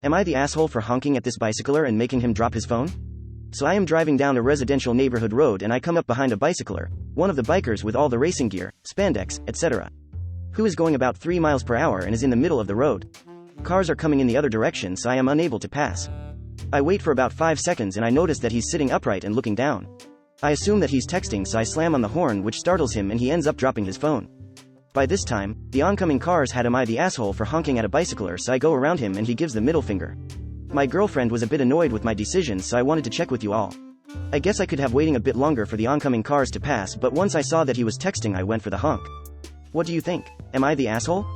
Am I the asshole for honking at this bicycler and making him drop his phone? So I am driving down a residential neighborhood road and I come up behind a bicycler, one of the bikers with all the racing gear, spandex, etc., who is going about 3 miles per hour and is in the middle of the road. Cars are coming in the other direction, so I am unable to pass. I wait for about 5 seconds and I notice that he's sitting upright and looking down. I assume that he's texting, so I slam on the horn, which startles him and he ends up dropping his phone. By this time, the oncoming cars had "Am I the asshole for honking at a bicycler?" so I go around him and he gives the middle finger. My girlfriend was a bit annoyed with my decision, so I wanted to check with you all. I guess I could have waiting a bit longer for the oncoming cars to pass, but once I saw that he was texting, I went for the honk. What do you think? Am I the asshole?